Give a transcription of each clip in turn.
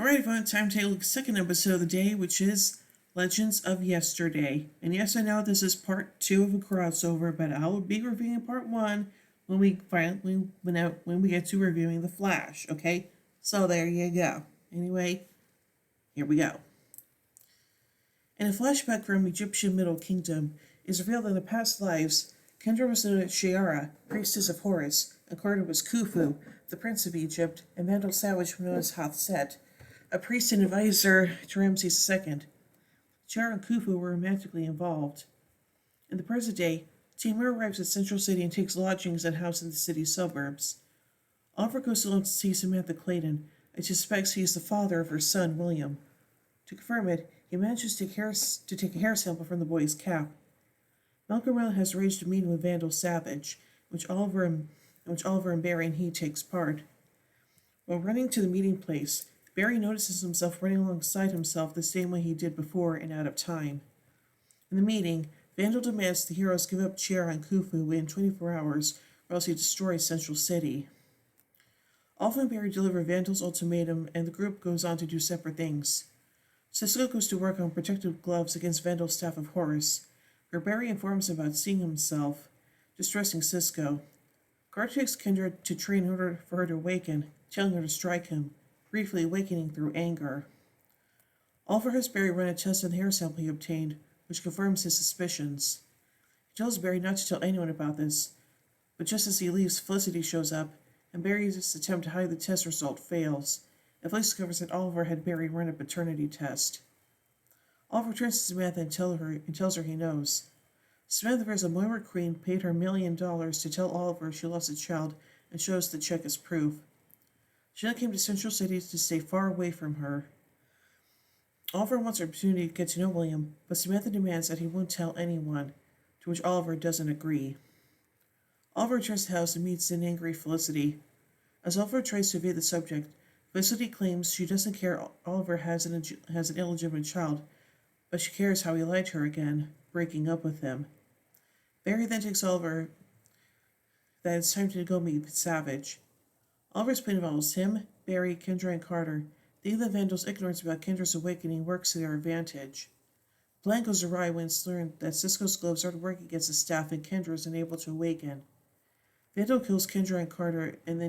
Alright, everyone, time to take a look at the second episode of the day, which is Legends of Yesterday. And yes, I know this is part 2 of a crossover, but I will be reviewing part 1 when we get to reviewing The Flash, okay? So there you go. Anyway, here we go. In a flashback from Egyptian Middle Kingdom, it is revealed that in the past lives, Kendra was known as Shiara, priestess of Horus, and Carter was Khufu, the prince of Egypt, and Vandal Savage known as Hathset, a priest and advisor to Ramses II. Shiara and Khufu were romantically involved. In the present day, Timur arrives at Central City and takes lodgings at a house in the city's suburbs. Oliver goes alone to see Samantha Clayton and suspects he is the father of her son, William. To confirm it, he manages to take a hair sample from the boy's cap. Malcolm Merlin has arranged a meeting with Vandal Savage, in which Oliver and Barry and he takes part. While running to the meeting place, Barry notices himself running alongside himself the same way he did before and out of time. In the meeting, Vandal demands the heroes give up Shiara and Khufu within 24 hours, or else he destroys Central City. Oliver and Barry deliver Vandal's ultimatum, and the group goes on to do separate things. Cisco goes to work on protective gloves against Vandal's staff of Horus, where Barry informs him about seeing himself, distressing Cisco. Carter takes Kendra to train in order for her to awaken, telling her to strike him, briefly awakening through anger. Oliver has Barry run a test on the hair sample he obtained, which confirms his suspicions. He tells Barry not to tell anyone about this, but just as he leaves, Felicity shows up, and Barry's attempt to hide the test result fails, and Felicity discovers that Oliver had Barry run a paternity test. Oliver turns to Samantha and tells her he knows. Samantha fears that Moira Queen paid her $1 million to tell Oliver she lost a child and shows the check as proof. She then came to Central City to stay far away from her. Oliver wants an opportunity to get to know William, but Samantha demands that he won't tell anyone, to which Oliver doesn't agree. Oliver returns to the house and meets an angry Felicity. As Oliver tries to evade the subject, Felicity claims she doesn't care Oliver has an illegitimate child, but she cares how he lied to her again, breaking up with him. Barry then tells Oliver that it's time to go meet Savage. Oliver's plan involves him, Barry, Kendra, and Carter. They think that Vandal's ignorance about Kendra's awakening works to their advantage. The plan goes awry when it's learned that Cisco's gloves started working against the staff and Kendra is unable to awaken. Vandal kills Kendra and Carter and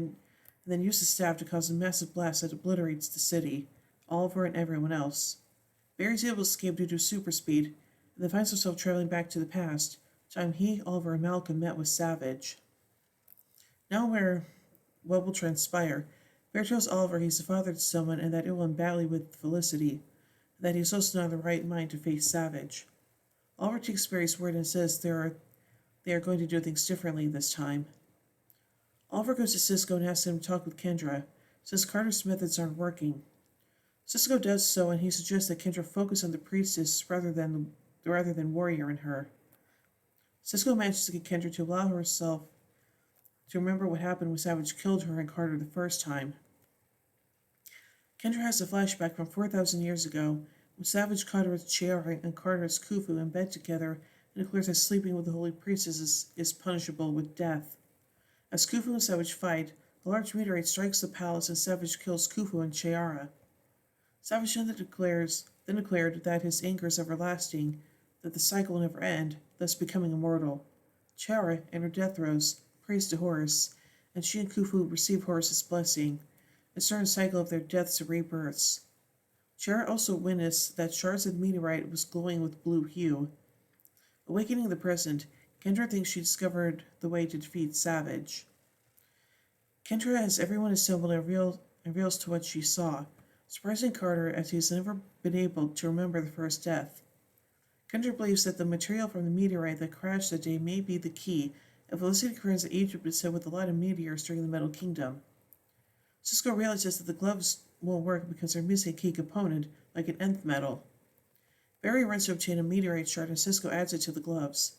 then uses the staff to cause a massive blast that obliterates the city, Oliver and everyone else. Barry's able to escape due to super speed, and then finds himself traveling back to the past, time he, Oliver, and Malcolm met with Savage. Now what will transpire? Barry tells Oliver he's the father to someone and that it will end badly with Felicity, and that he's also not in the right mind to face Savage. Oliver takes Barry's word and says they are going to do things differently this time. Oliver goes to Cisco and asks him to talk with Kendra, says Carter's methods aren't working. Cisco does so, and he suggests that Kendra focus on the priestess rather than warrior in her. Cisco manages to get Kendra to allow herself to remember what happened when Savage killed her and Carter the first time. Kendra has a flashback from 4,000 years ago when Savage caught her with Shiara and Carter as Khufu in bed together and declares that sleeping with the holy priestess is punishable with death. As Khufu and Savage fight, a large meteorite strikes the palace and Savage kills Khufu and Shiara. Savage then declared that his anger is everlasting, that the cycle will never end, thus becoming immortal. Shiara, in her death throes, prays to Horus, and she and Khufu receive Horus's blessing, and start a cycle of their deaths and rebirths. Shiara also witnessed that shards of the meteorite was glowing with blue hue. Awakening the present, Kendra thinks she discovered the way to defeat Savage. Kendra has everyone assembled and reveals to what she saw, surprising Carter as he has never been able to remember the first death. Kendra believes that the material from the meteorite that crashed that day may be the key, and Felicity confirms that Egypt is hit with a lot of meteors during the Middle Kingdom. Cisco realizes that the gloves won't work because they're missing a key component, like an nth metal. Barry runs to obtain a meteorite shard and Cisco adds it to the gloves.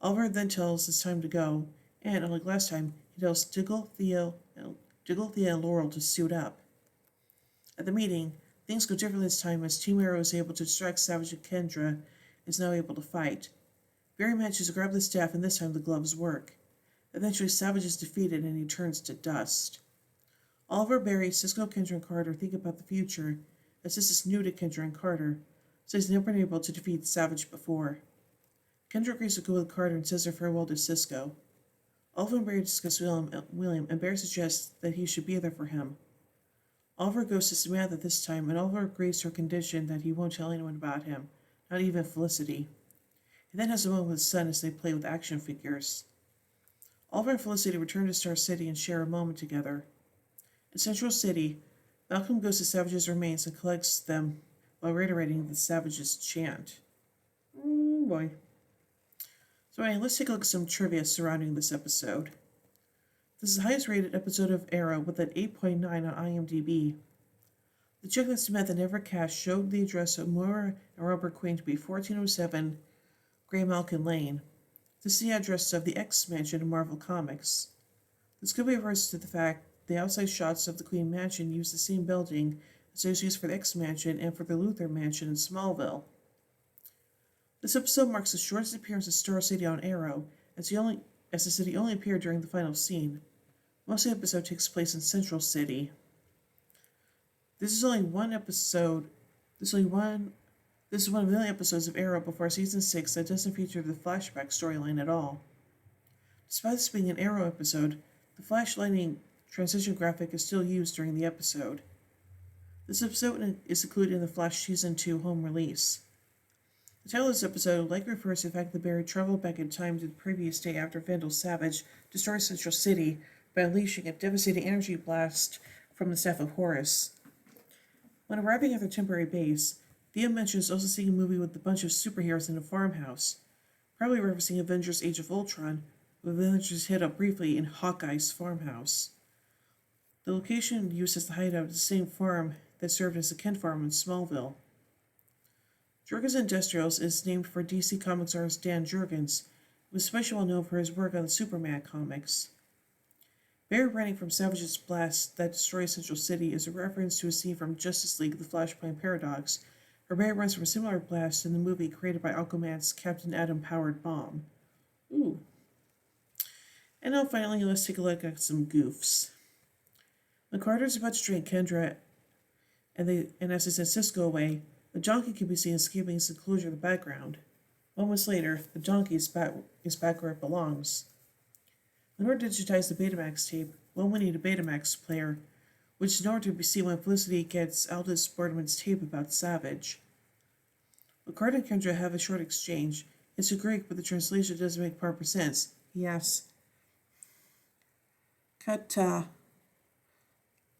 Oliver then tells it's time to go, and, unlike last time, he tells Diggle, Thea, and Laurel to suit up. At the meeting, things go differently this time as Team Arrow is able to distract Savage and Kendra is now able to fight. Barry manages to grab the staff and this time the gloves work. Eventually Savage is defeated and he turns to dust. Oliver, Barry, Cisco, Kendra, and Carter think about the future, as this is new to Kendra and Carter, so he's never been able to defeat Savage before. Kendra agrees to go with Carter and says her farewell to Cisco. Oliver and Barry discuss William, and Barry suggests that he should be there for him. Oliver goes to Samantha this time, and Oliver agrees to her condition that he won't tell anyone about him, not even Felicity. He then has a moment with his son as they play with action figures. Oliver and Felicity return to Star City and share a moment together. In Central City, Malcolm goes to Savage's remains and collects them while reiterating the Savage's chant. Oh boy. So anyway, let's take a look at some trivia surrounding this episode. This is the highest rated episode of Arrow with an 8.9 on IMDb. The check that Samantha never cashed showed the address of Moira and Robert Queen to be 1407 Graymalkin Lane. This is the address of the X Mansion in Marvel Comics. This could be reversed to the fact the outside shots of the Queen Mansion use the same building as those used for the X Mansion and for the Luthor Mansion in Smallville. This episode marks the shortest appearance of Star City on Arrow, as the city only appeared during the final scene. Most of the episode takes place in Central City. This is one of the only episodes of Arrow before season 6 that doesn't feature the flashback storyline at all. Despite this being an Arrow episode, the flash lightning transition graphic is still used during the episode. This episode is included in the Flash Season 2 home release. The title of this episode likely refers to the fact that Barry traveled back in time to the previous day after Vandal Savage destroyed Central City by unleashing a devastating energy blast from the staff of Horus. When arriving at their temporary base, Thea mentions also seeing a movie with a bunch of superheroes in a farmhouse, probably referencing Avengers Age of Ultron, with Avengers hit up briefly in Hawkeye's farmhouse. The location used as the hideout is the same farm that served as the Kent farm in Smallville. Jurgens Industrials is named for DC Comics artist Dan Jurgens, who is especially well known for his work on the Superman comics. Barry running from Savage's blast that destroys Central City is a reference to a scene from Justice League The Flashpoint Paradox, where Barry runs from a similar blast in the movie created by Aquaman's Captain Atom-powered bomb. Ooh. And now finally, let's take a look at some goofs. When Carter's about to train Kendra, and as they send Cisco away, the donkey can be seen escaping its enclosure in the background. Moments later, the donkey is back where it belongs. In order to digitize the Betamax tape, one will need a Betamax player, which is in order to be seen when Felicity gets Aldous Boardman's tape about Savage. When Carter and Kendra have a short exchange, it's in Greek, but the translation doesn't make proper sense. He asks, Kata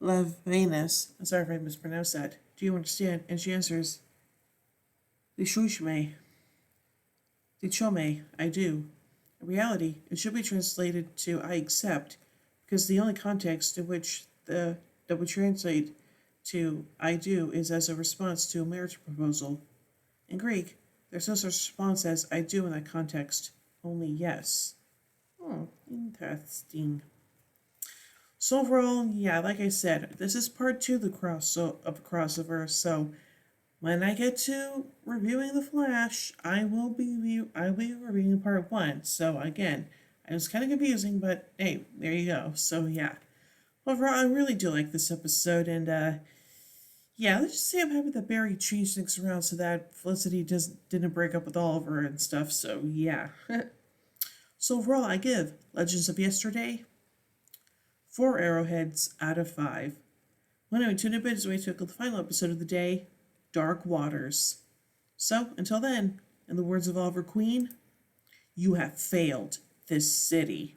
Levanus, I'm sorry if I mispronounced that, do you understand? And she answers, Dichome, I do. In reality, it should be translated to I accept, because the only context in which that would translate to I do is as a response to a marriage proposal. In Greek, there's no such response as I do in that context, only yes. Interesting. So overall, yeah, like I said, this is part 2 of the crossover, so when I get to reviewing The Flash, I will be reviewing part 1. So again, it was kind of confusing, but hey, there you go. So yeah. Overall, I really do like this episode, and yeah, let's just say I'm happy that Barry changed things around so that Felicity didn't break up with Oliver and stuff, so yeah. So overall, I give Legends of Yesterday 4 arrowheads out of 5. Well, anyway, tune in a bit as we take the final episode of the day, Dark Waters. So, until then, in the words of Oliver Queen, you have failed this city.